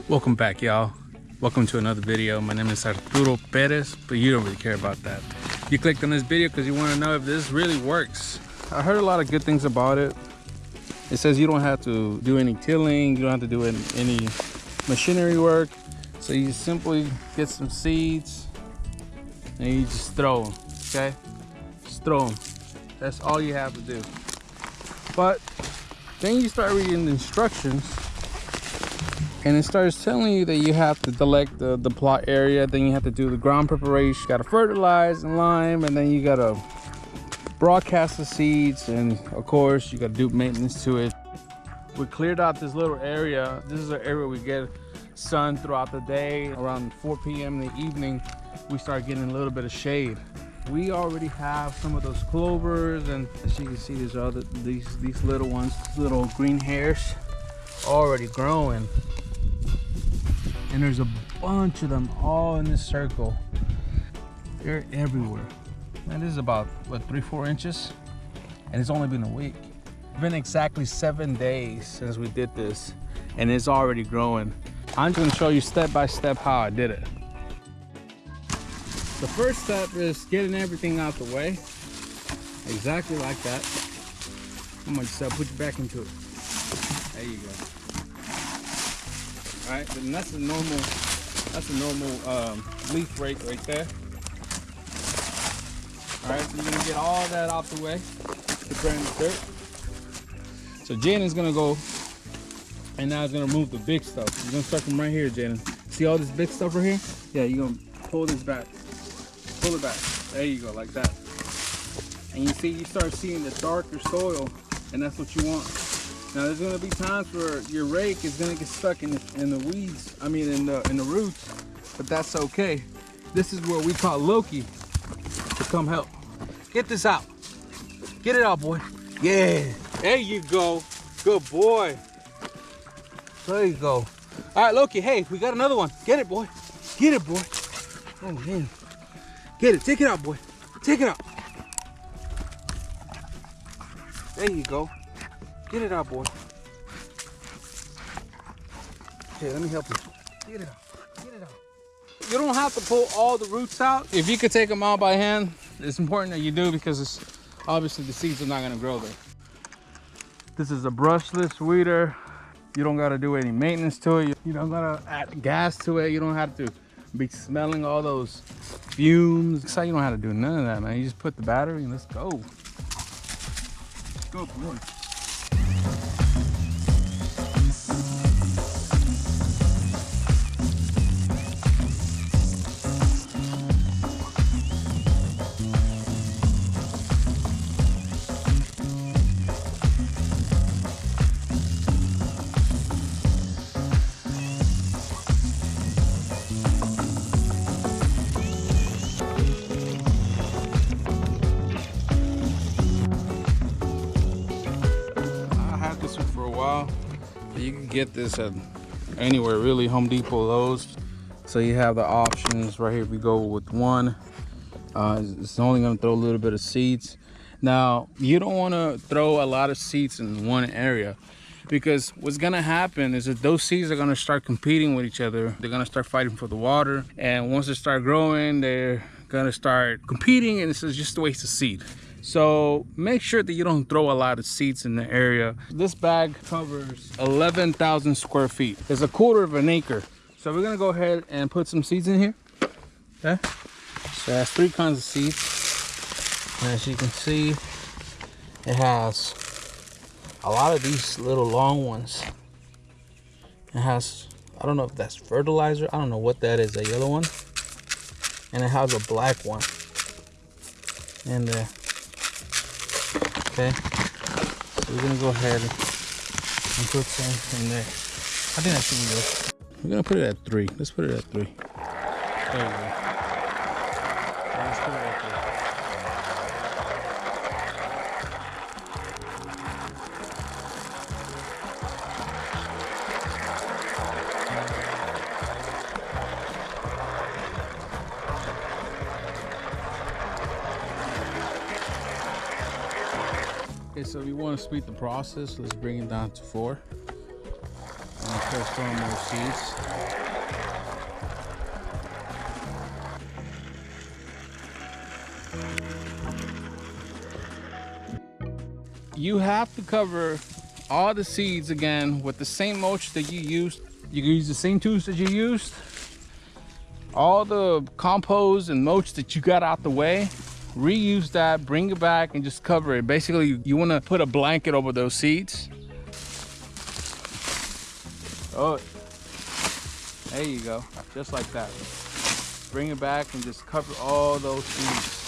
Welcome back, y'all. Welcome to another video. My name is Arturo Perez, but you don't really care about that. You clicked on this video because you want to know if this really works. I heard a lot of good things about it. It says you don't have to do any tilling, you don't have to do any machinery work. So you simply get some seeds and you just throw them, okay? Just throw them. That's all you have to do. But then you start reading the instructions and it starts telling you that you have to select the plot area, then you have to do the ground preparation, you gotta fertilize and lime, and then you gotta broadcast the seeds, and of course you gotta do maintenance to it. We cleared out this little area. This is an area we get sun throughout the day. Around 4 p.m. in the evening, we start getting a little bit of shade. We already have some of those clovers, and as you can see, there's other these little ones, little green hairs, already growing. And there's a bunch of them all in this circle. They're everywhere. And this is about, what, 3-4 inches? And it's only been a week. It's been exactly 7 days since we did this, and it's already growing. I'm just gonna show you step by step how I did it. The first step is getting everything out the way. Exactly like that. I'm gonna just put you back into it. There you go. All right, then that's a normal leaf rake right there. All right, so you're gonna get all that out the way, preparing the dirt. So Jaden's gonna go, and now he's gonna remove the big stuff. You're gonna start from right here, Jaden. See all this big stuff right here? Yeah, you're gonna pull this back. Pull it back. There you go, like that. And you see, you start seeing the darker soil, and that's what you want. Now there's gonna be times where your rake is gonna get stuck in the weeds. I mean, in the roots, but that's okay. This is where we call Loki to come help. Get this out. Get it out, boy. Yeah. There you go. Good boy. There you go. All right, Loki. Hey, we got another one. Get it, boy. Get it, boy. Oh man. Get it. Take it out, boy. Take it out. There you go. Get it out, boy. Okay, let me help you. Get it out. Get it out. You don't have to pull all the roots out. If you could take them out by hand, it's important that you do, because it's obviously the seeds are not gonna grow there. This is a brushless weeder. You don't gotta do any maintenance to it. You don't gotta add gas to it. You don't have to be smelling all those fumes. That's how you don't have to do none of that, man. You just put the battery and let's go. Let's go, boy. You can get this at anywhere really, Home Depot, Lowe's. So you have the options right here. We go with one. It's only going to throw a little bit of seeds. Now you don't want to throw a lot of seeds in one area, because what's going to happen is that those seeds are going to start competing with each other. They're going to start fighting for the water, and once they start growing, they're going to start competing, and it's just a waste of seed. So make sure that you don't throw a lot of seeds in the area. This bag covers 11,000 square feet. It's 1/4 of an acre. So we're gonna go ahead and put some seeds in here. Okay. So it has 3 kinds of seeds. And as you can see, it has a lot of these little long ones. It has, I don't know if that's fertilizer. I don't know what that is, a yellow one. And it has a black one. And okay, so we're gonna go ahead and put some in there. I think that should be good. We're gonna put it at 3. Let's put it at 3. There you go. Let's put it at 3. Okay, so if you want to speed the process, let's bring it down to 4. And Start throwing more seeds. You have to cover all the seeds again with the same mulch that you used. You can use the same tools that you used. All the compost and mulch that you got out the way, reuse that, bring it back and just cover it. Basically, you want to put a blanket over those seeds. Oh, there you go, just like that. Bring it back and just cover all those seeds.